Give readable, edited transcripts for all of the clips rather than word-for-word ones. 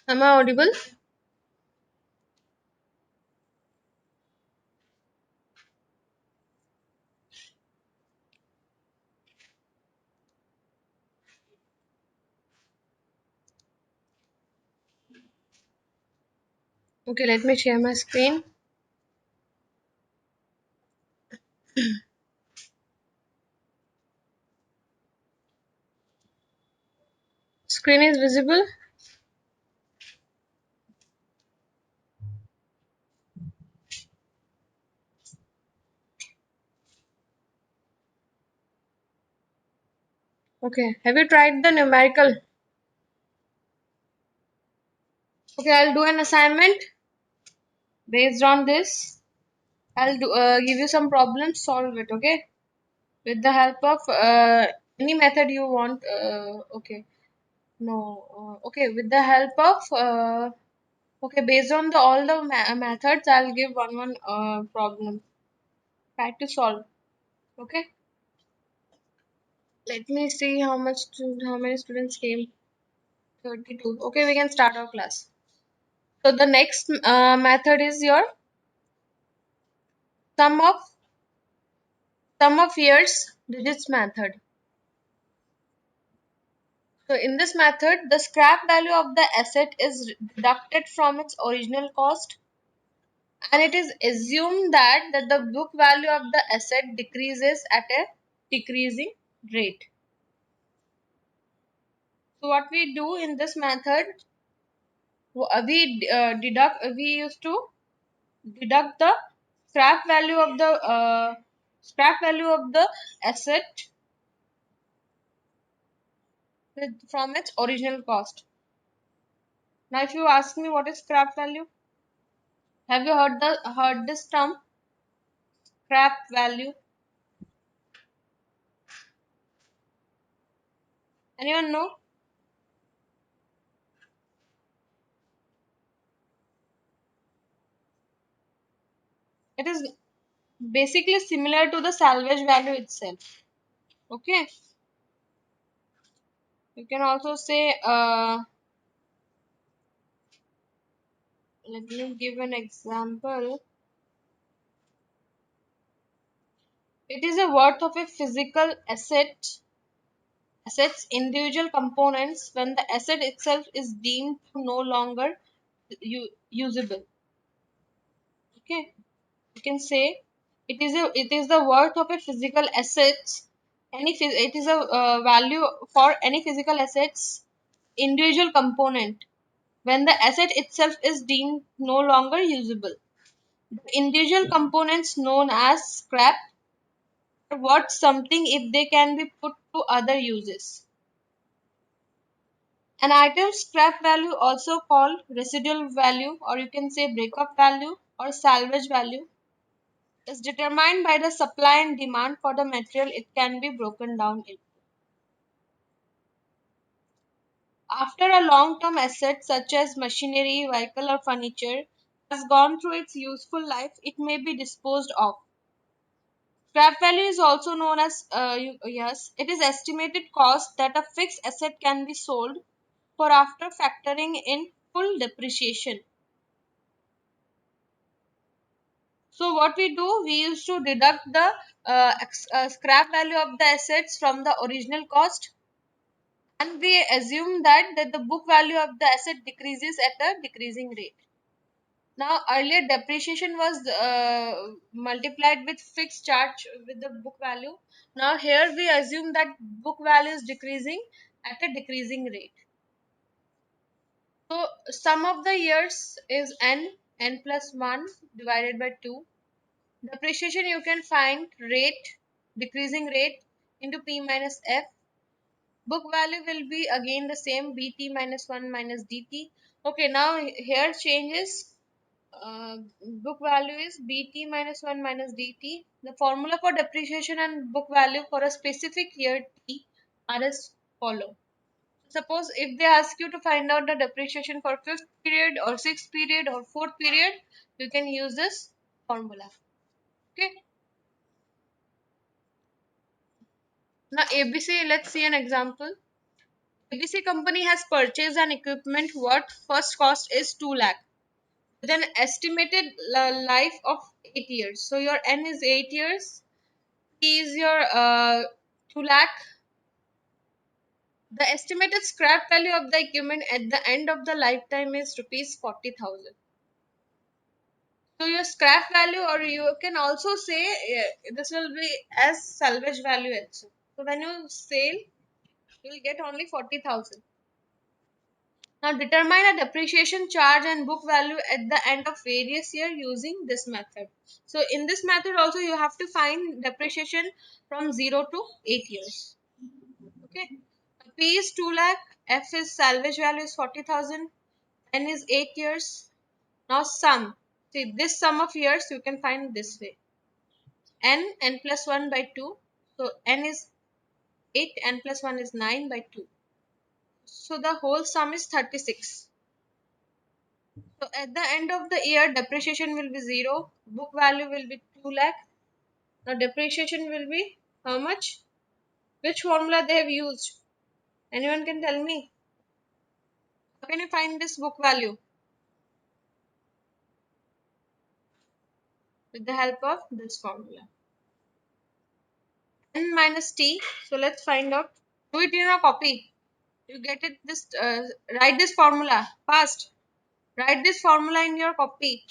Am I audible? Okay, let me share my screen. Screen is visible. Okay, have you tried the numerical? Okay, I'll do an assignment based on this. Give you some problems, solve it. Okay, with the help of any method you want. Okay, no. Okay, with the help of okay, based on the all the methods, I'll give one problem. Try to solve. Okay, let me see how many students came. 32. Okay, we can start our class. So the next method is your sum of years digits method. So in this method, the scrap value of the asset is deducted from its original cost, and it is assumed that the book value of the asset decreases at a decreasing rate. So what we do in this method, we used to deduct the scrap value of the asset from its original cost. Now, if you ask me what is scrap value, have you heard this term, scrap value? Anyone know? It is basically similar to the salvage value itself. Okay, you can also say, let me give an example. It is a worth of a physical asset's individual components when the asset itself is deemed to no longer usable. Okay, you can say it is the worth of a physical assets. It is a value for any physical assets individual component when the asset itself is deemed no longer usable. The individual components known as scrap are worth something if they can be put to other uses. An item's scrap value, also called residual value, or you can say breakup value or salvage value, is determined by the supply and demand for the material it can be broken down into. After a long-term asset such as machinery, vehicle or furniture has gone through its useful life, it may be disposed of. Scrap value is also known as yes, it is estimated cost that a fixed asset can be sold for after factoring in full depreciation. So what we do, we used to deduct the scrap value of the assets from the original cost, and we assume that the book value of the asset decreases at a decreasing rate. Now earlier depreciation was multiplied with fixed charge with the book value. Now here we assume that book value is decreasing at a decreasing rate. So sum of the years is n plus 1 divided by 2. Depreciation you can find rate, decreasing rate into p minus f. Book value will be again the same, bt minus 1 minus dt. Okay, now here changes. Book value is bt minus 1 minus dt. The formula for depreciation and book value for a specific year t are as follow. Suppose if they ask you to find out the depreciation for fifth period or sixth period or fourth period, you can use this formula. Okay. Now ABC, let's see an example. ABC company has purchased an equipment worth first cost is 2 lakh with an estimated life of 8 years. So your N is 8 years. P is your 2 lakh. The estimated scrap value of the equipment at the end of the lifetime is rupees 40,000. So your scrap value, or you can also say this will be as salvage value also. So when you sell, you will get only 40,000. Now determine a depreciation charge and book value at the end of various year using this method. So in this method also you have to find depreciation from 0 to 8 years. Okay. P is 2 lakh, F is salvage value is 40,000, N is 8 years. Now sum. See this sum of years you can find this way. N plus 1 by 2. So N is 8, N plus 1 is 9 by 2. So the whole sum is 36. So at the end of the year, depreciation will be 0. Book value will be 2 lakh. Now depreciation will be how much? Which formula they have used? Anyone can tell me? How can you find this book value? With the help of this formula. N minus T. So let's find out. Do it in a copy. You get it. This write this formula fast. Write this formula in your copy.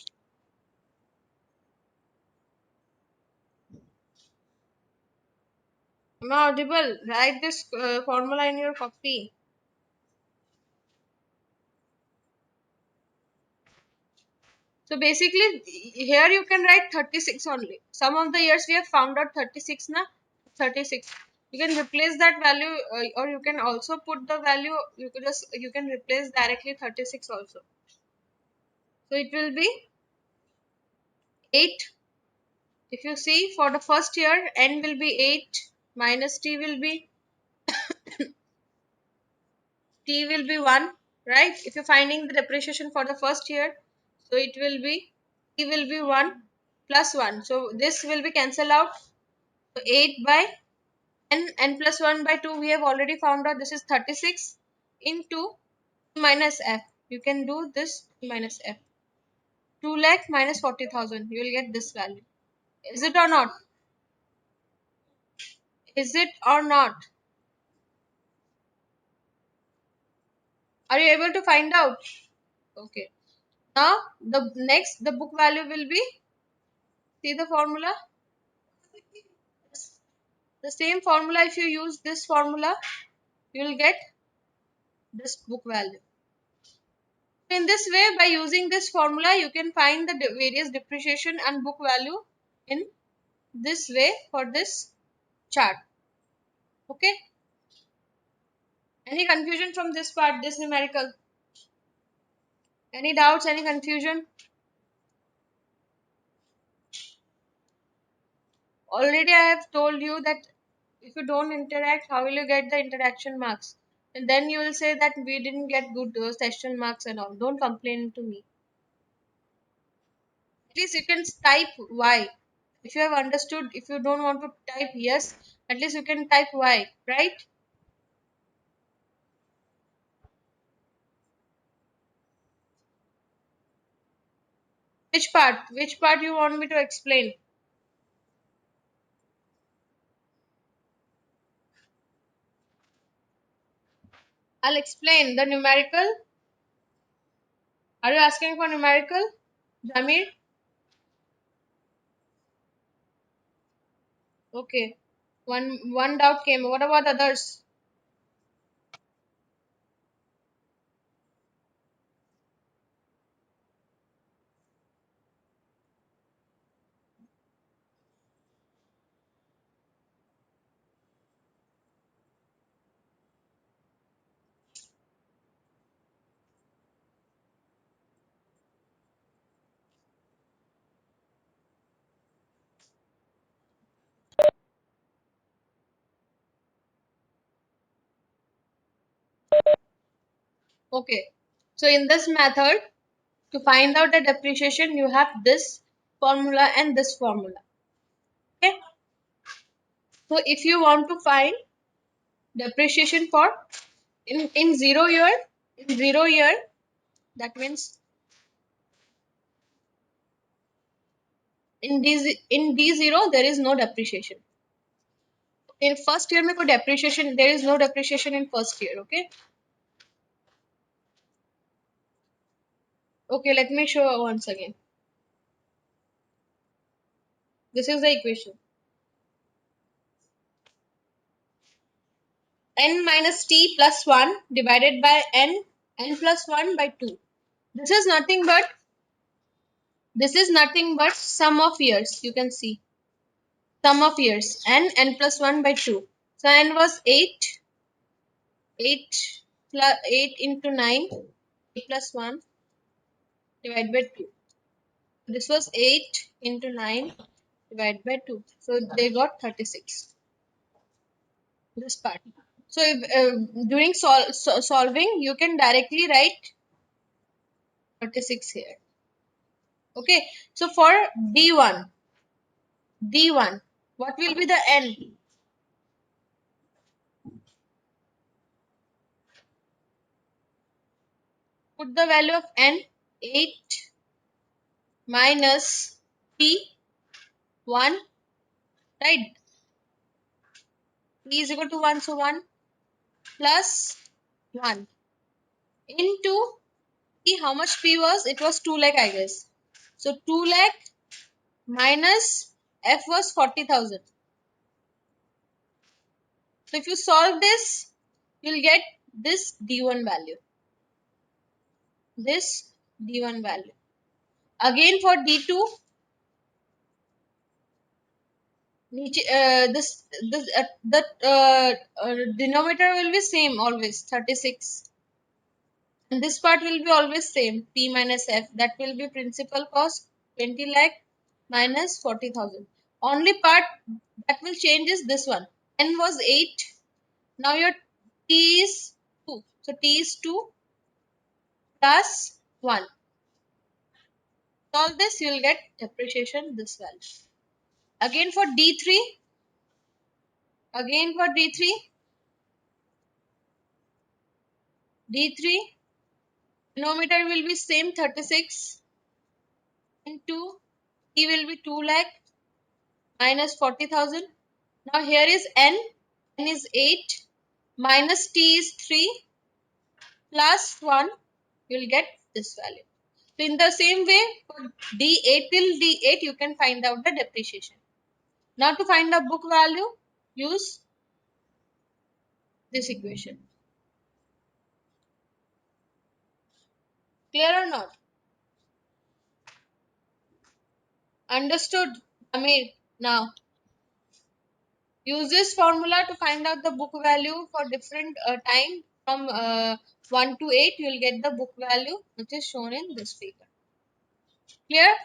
Am I audible? Write this formula in your copy. So basically, here you can write 36 only. Some of the years we have found out 36 na 36. You can replace that value, or you can also put the value. You can replace directly 36 also. So it will be 8. If you see for the first year, N will be 8 minus T will be 1, right? If you're finding the depreciation for the first year, so it will be T will be 1 plus 1. So this will be cancelled out. So 8 by N plus 1 by 2 we have already found out this is 36 into minus F. You can do this minus F. 2 lakh minus 40,000. You will get this value. Is it or not? Is it or not? Are you able to find out? Okay. Now the book value will be, see the formula? The same formula, if you use this formula, you will get this book value. In this way, by using this formula, you can find the various depreciation and book value in this way for this chart. Okay. Any confusion from this part, this numerical? Any doubts, any confusion? Already I have told you that if you don't interact, how will you get the interaction marks? And then you will say that we didn't get good session marks and all. Don't complain to me. At least you can type Y. If you have understood, if you don't want to type yes, at least you can type Y, right? Which part? Which part you want me to explain? I'll explain the numerical. Are you asking for numerical? Jamir? Okay. One doubt came. What about others? Okay. So in this method, to find out the depreciation, you have this formula and this formula. Okay. So if you want to find depreciation for in 0 year, in 0 year, that means in D0 there is no depreciation. In first year में कोई depreciation, there is no depreciation in first year. Okay. Okay, let me show once again. This is the equation. N minus t plus 1 divided by n plus 1 by 2. This is nothing but sum of years. You can see sum of years, n plus 1 by 2. So n was 8, 8 plus 8 into 9, 8 plus 1 divided by 2. This was 8 into 9 divided by 2. So they got 36. This part. So if, during solving, you can directly write 36 here. Okay. So for D1, what will be the n? Put the value of n, 8 minus p, 1, right? P is equal to 1, so 1 plus 1 into p. How much p was? It was 2 lakh, I guess. So 2 lakh minus f was 40,000. So if you solve this, you'll get this D1 value. This D1 value. Again for D2, the denominator will be same always, 36. And this part will be always same, P minus F. That will be principal cost 20 lakh minus 40,000. Only part that will change is this one. N was 8. Now your T is 2. So T is 2 plus 1. Solve this, you will get depreciation this value. Again for D3, D3 denominator will be same, 36 into T will be 2 lakh minus 40,000. Now here is N is 8 minus T is 3 plus 1, you will get this value. So in the same way for D8 till D8 you can find out the depreciation. Now to find the book value, use this equation. Clear or not? Understood, Amir? Now use this formula to find out the book value for different time from 1 to 8. You will get the book value which is shown in this figure. Clear?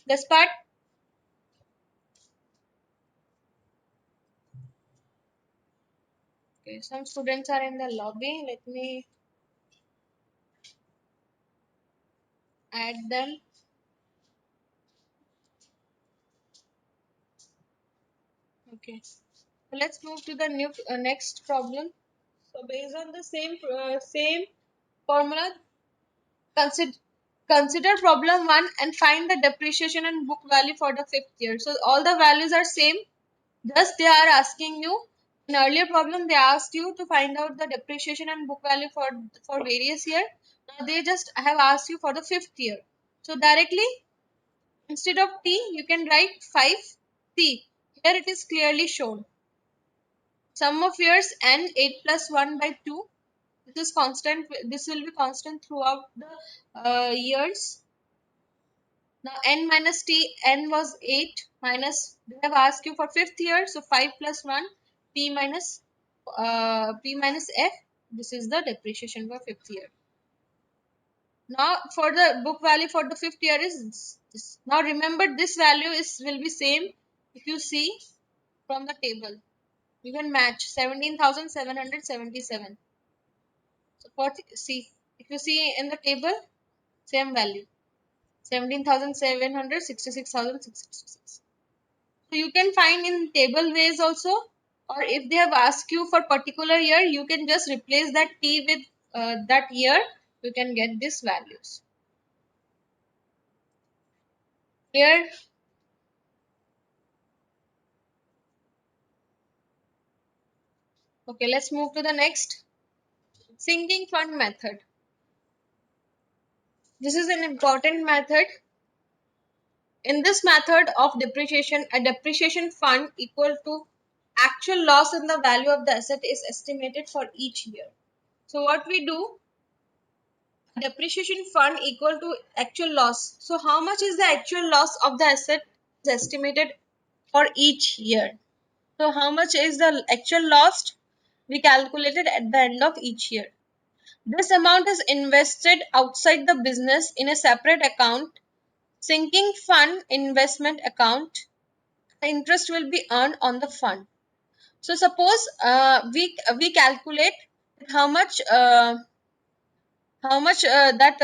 This part? Okay, some students are in the lobby. Let me add them. Okay. So let's move to the new next problem. So based on the same formula, consider problem 1 and find the depreciation and book value for the 5th year. So all the values are same. Just they are asking you, in earlier problem they asked you to find out the depreciation and book value for various year. Now they just have asked you for the 5th year. So directly instead of T you can write 5. See, here it is clearly shown. Sum of years n, 8 plus 1 by 2. This is constant. This will be constant throughout the years. Now n minus t, n was 8 minus, they have asked you for 5th year, so 5 plus 1, p minus f. This is the depreciation for 5th year. Now for the book value for the 5th year is this. Now remember this value will be same if you see from the table. You can match 17,777. So see, if you see in the table, same value. 17,700, 66,666. So you can find in table ways also. or if they have asked you for particular year, you can just replace that t with that year. You can get these values here. Okay, let's move to the next sinking fund method. This is an important method. In this method of depreciation, a depreciation fund equal to actual loss in the value of the asset is estimated for each year. So what we do, depreciation fund equal to actual loss. So how much is the actual loss of the asset is estimated for each year. So how much is the actual loss? We calculated at the end of each year. This amount is invested outside the business in a separate account, sinking fund investment account. Interest will be earned on the fund. So suppose we calculate how much that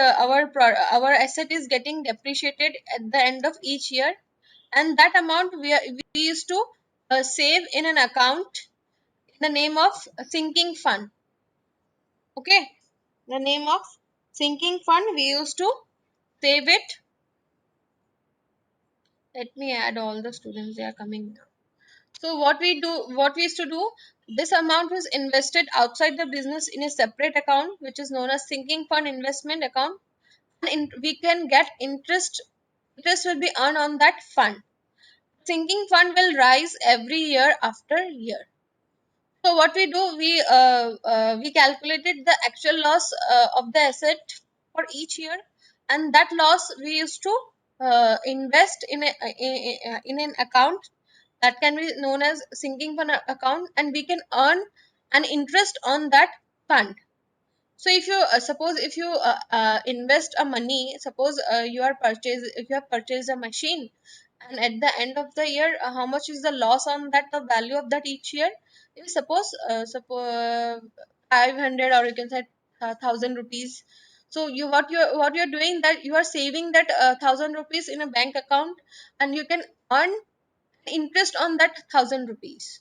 our asset is getting depreciated at the end of each year, and that amount we used to save in an account in the name of sinking fund. Okay, the name of sinking fund we used to save it. Let me add all the students, they are coming now. So what we used to do, this amount was invested outside the business in a separate account, which is known as sinking fund investment account, and we can get interest. Interest will be earned on that fund. Sinking fund will rise every year after year. So what we do, we calculated the actual loss of the asset for each year, and that loss we used to invest in an account that can be known as sinking fund account, and we can earn an interest on that fund. So if you suppose if you invest a money, suppose if you have purchased a machine, and at the end of the year, how much is the loss on that, the value of that each year? If suppose 500, or you can say 1,000 rupees. So what you're doing, that you are saving that 1,000 rupees in a bank account, and you can earn interest on that 1,000 rupees.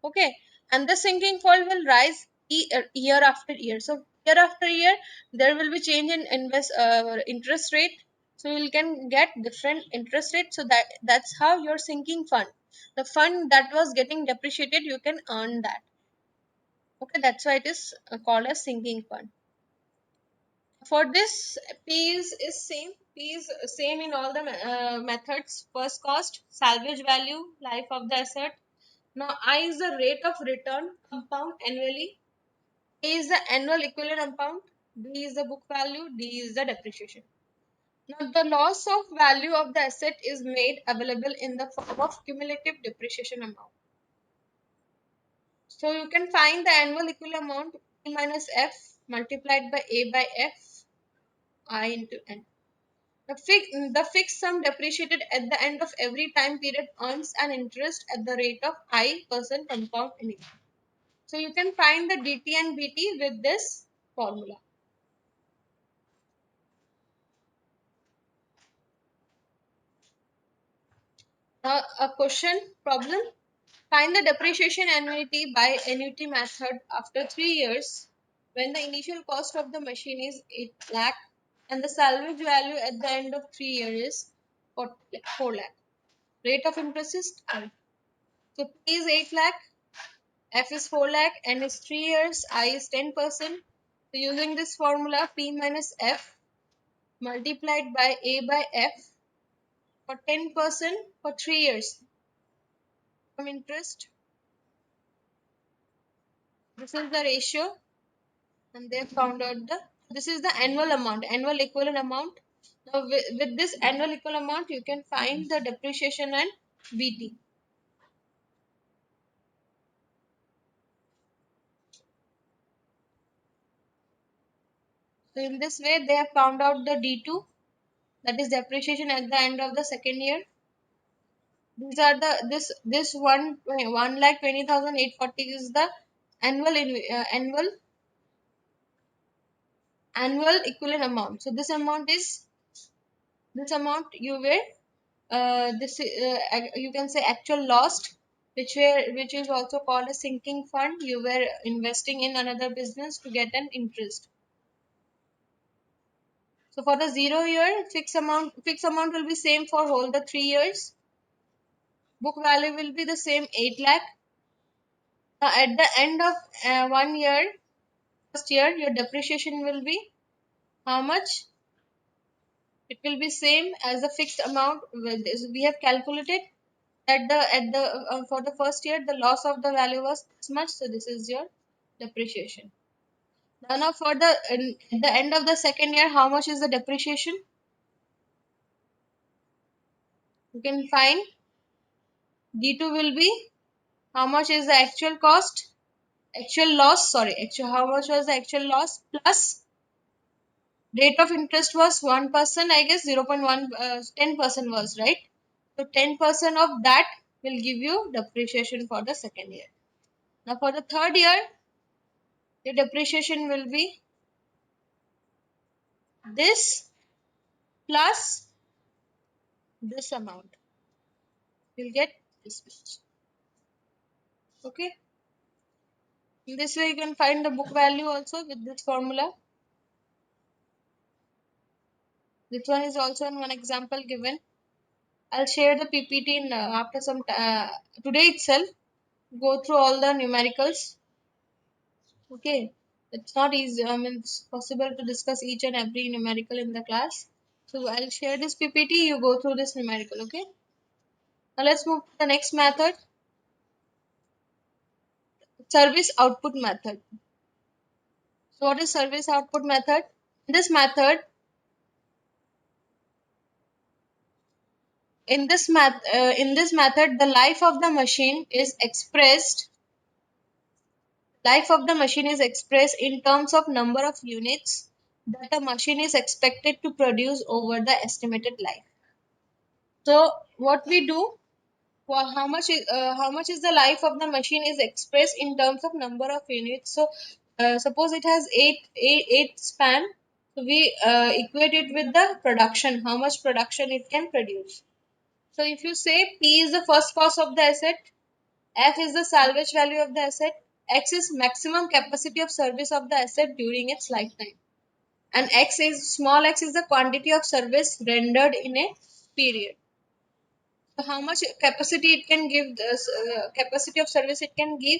Okay, and the sinking fund will rise year after year. So year after year, there will be change in interest rate. So you can get different interest rate. So that's how your sinking fund, the fund that was getting depreciated, you can earn that. Okay, that's why it is called as sinking fund. For this, P is same in all the methods. First cost, salvage value, life of the asset. Now I is the rate of return compound annually. A is the annual equivalent amount. B is the book value. D is the depreciation. Now the loss of value of the asset is made available in the form of cumulative depreciation amount. So you can find the annual equivalent amount P minus F multiplied by A by F I into N. The fixed sum depreciated at the end of every time period earns an interest at the rate of I% compound annually. So you can find the dt and bt with this formula. Now a question problem. Find the depreciation annuity by annuity method after 3 years when the initial cost of the machine is 8 lakh and the salvage value at the end of 3 years is 4 lakh. Rate of interest is 12. So P is 8 lakh, F is 4 lakh, and is 3 years, I is 10%. So using this formula, P minus F multiplied by A by F for 10% for 3 years. From interest, this is the ratio, and they found out this is the annual equivalent amount. Now with this annual equivalent amount, you can find the depreciation and BT. So in this way, they have found out the D2, that is depreciation at the end of the second year. These are this 1,20,840 is the annual equivalent amount. So this amount you will this you can say actual lost. which is also called a sinking fund. You were investing in another business to get an interest. So for the 0 year, fixed amount will be same for whole the 3 years. Book value will be the same 8 lakh. Now at the end of 1 year, first year, your depreciation will be how much? It will be same as the fixed amount we have calculated. At the for the first year, the loss of the value was this much. So this is your depreciation. Now for at the end of the second year, how much is the depreciation? You can find D2 will be how much is the actual cost, actual loss. Sorry, actual how much was the actual loss plus rate of interest was 1%. I guess 0.1 10% was right. So 10% of that will give you depreciation for the second year. Now for the third year, your depreciation will be this plus this amount. You'll get this much. Okay. In this way, you can find the book value also with this formula. This one is also in one example given. I'll share the PPT in after some today itself. Go through all the numericals. Okay. It's not easy. I mean, it's possible to discuss each and every numerical in the class. So I'll share this PPT. You go through this numerical. Okay. Now let's move to the next method. Service output method. So what is service output method? In this method, in this method, the life of the machine is expressed in terms of number of units that a machine is expected to produce over the estimated life. So what we do, well, how much is the life of the machine is expressed in terms of number of units. So suppose it has eight span. So we equate it with the production, how much production it can produce. So if you say P is the first cost of the asset, F is the salvage value of the asset, X is maximum capacity of service of the asset during its lifetime, and x is the quantity of service rendered in a period. So how much capacity it can give, this capacity of service it can give,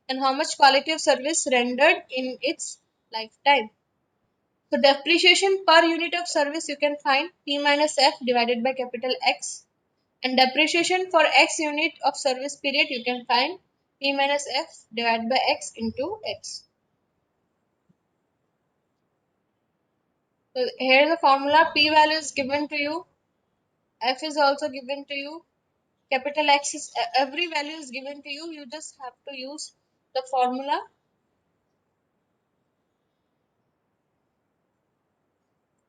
and how much quality of service rendered in its lifetime. So depreciation per unit of service you can find P minus F divided by capital X, and depreciation for X unit of service period you can find P minus F divided by X into X. So here the formula, P value is given to you, F is also given to you, capital X is every value is given to you. You just have to use the formula.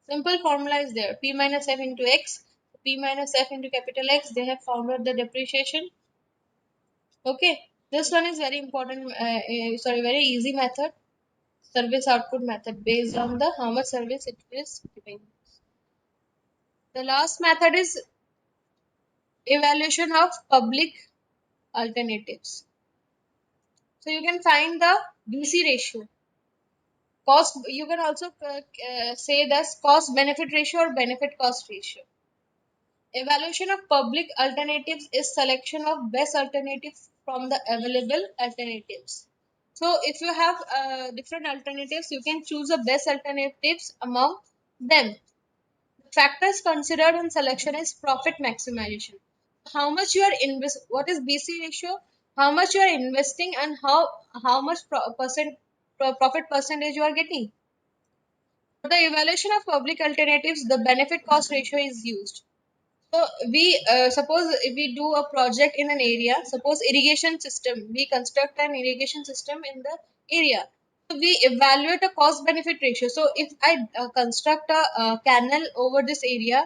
Simple formula is there. P minus F into X. P minus F into capital X. They have found out the depreciation. Okay. This one is very important. Sorry, very easy method. Service output method based on the how much service it is giving. The last method is evaluation of public alternatives. So you can find the BC ratio. Cost, you can also say this cost benefit ratio or benefit cost ratio. Evaluation of public alternatives is selection of best alternatives from the available alternatives. So if you have different alternatives, you can choose the best alternatives among them. The factors considered in selection is profit maximization. How much you are what is BC ratio? How much you are investing and how much profit percentage you are getting. For the evaluation of public alternatives, the benefit cost ratio is used. So we suppose if we do a project in an area, suppose irrigation system, we construct an irrigation system in the area. So we evaluate a cost benefit ratio. So if I construct a canal over this area,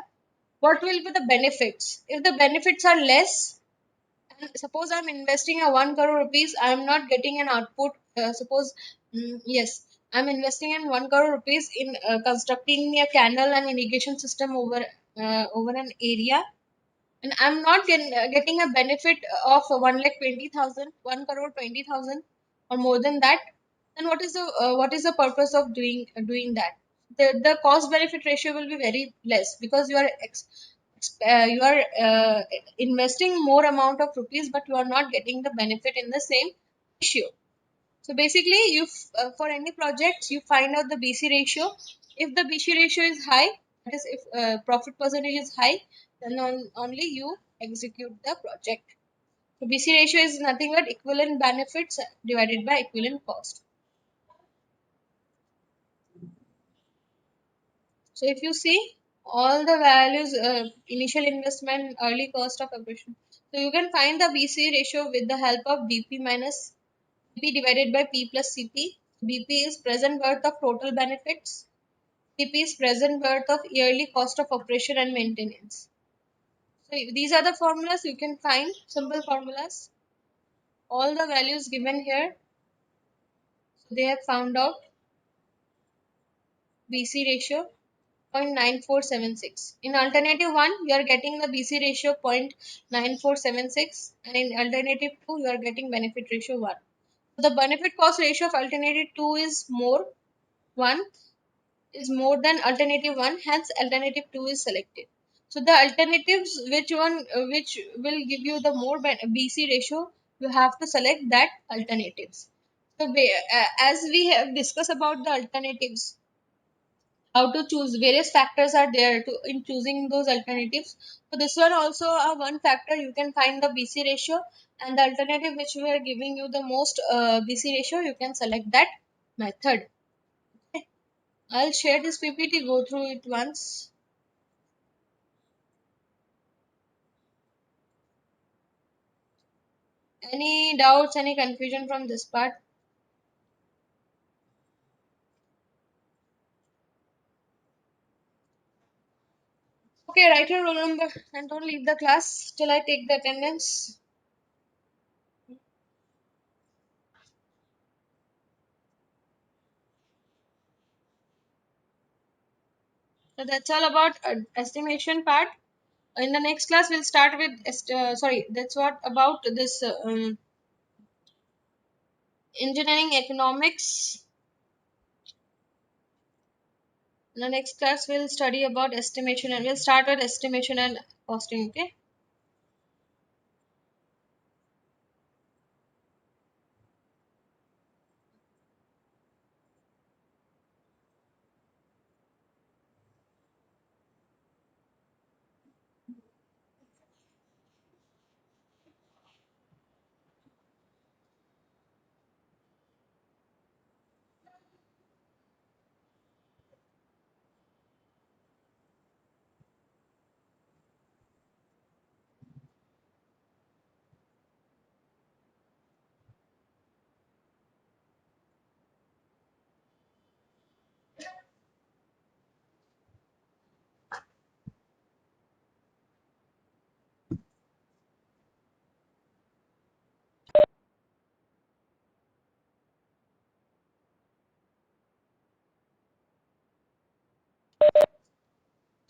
what will be the benefits? If the benefits are less, and suppose I'm investing a 1 crore rupees, I'm not getting an output. Suppose, yes, I'm investing in 1 crore rupees in constructing a canal and irrigation system over an area. and I'm not getting a benefit of 1,20,000, 1 crore 20,000, or more than that, then what is the purpose of doing that? The cost benefit ratio will be very less, because you are investing more amount of rupees, but you are not getting the benefit in the same ratio. So basically, for any projects, you find out the BC ratio. If the BC ratio is high, that is, if profit percentage is high, then only you execute the project. So BC ratio is nothing but equivalent benefits divided by equivalent cost. So if you see all the values, initial investment, early cost of operation. So you can find the BC ratio with the help of BP minus BP divided by P plus CP. BP is present worth of total benefits. CP is present worth of yearly cost of operation and maintenance. So these are the formulas you can find, simple formulas. All the values given here. So they have found out BC ratio 0.9476. In alternative 1, you are getting the BC ratio 0.9476, and in alternative 2, you are getting benefit ratio 1. The benefit cost ratio of alternative 2 is more 1 is more than alternative 1, hence alternative 2 is selected. So the alternatives, which will give you the more BC ratio, you have to select that alternatives. So as we have discussed about the alternatives, how to choose, various factors are there to in choosing those alternatives. So this one also a one factor, you can find the BC ratio, and the alternative which we are giving you the most BC ratio, you can select that method. I'll share this PPT, go through it once. Any doubts, any confusion from this part? Okay, write your roll number and don't leave the class till I take the attendance. So that's all about estimation part. In the next class, we'll start with sorry. That's what about this engineering economics. In the next class, we'll study about estimation, and we'll start with estimation and costing. Okay.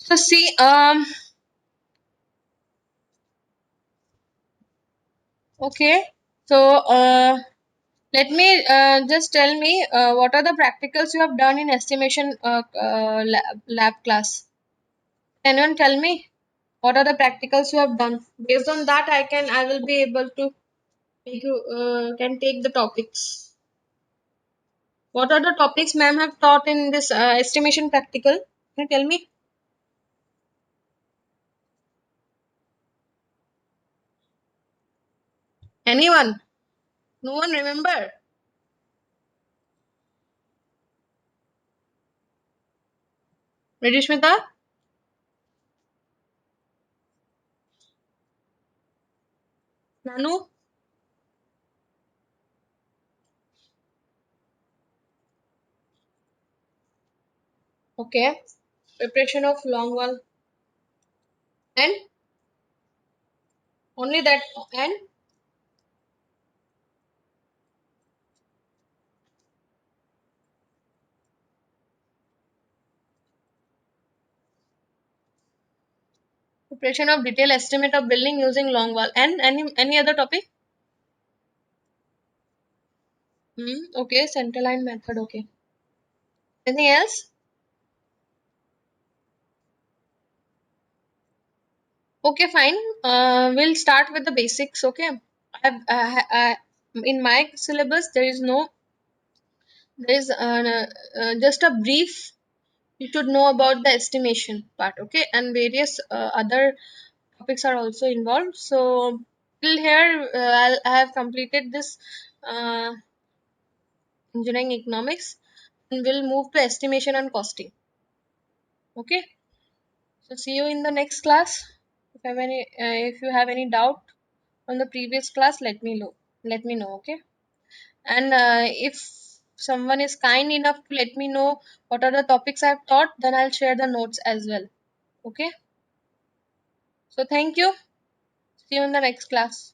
So see, okay. So let me just tell me what are the practicals you have done in estimation lab class. Can anyone tell me what are the practicals you have done? Based on that, I will be able to make you can take the topics. What are the topics ma'am have taught in this estimation practical? Can you tell me? Anyone? No one remember? Ready, Smita? Nanu? Okay. Preparation of long wall, and only that, and Preparation of detailed estimate of building using long wall. And any other topic? Okay, center line method. Okay. Anything else? Okay, fine. We'll start with the basics. Okay. In my syllabus, there is just a brief. You should know about the estimation part. Okay, and various other topics are also involved. So till here, I have completed this uh, engineering economics, and we'll move to estimation and costing. Okay. So see you in the next class. If you have any doubt on the previous class, let me know. Let me know. Okay. And if someone is kind enough to let me know what are the topics I've taught, then I'll share the notes as well. Okay. So thank you. See you in the next class.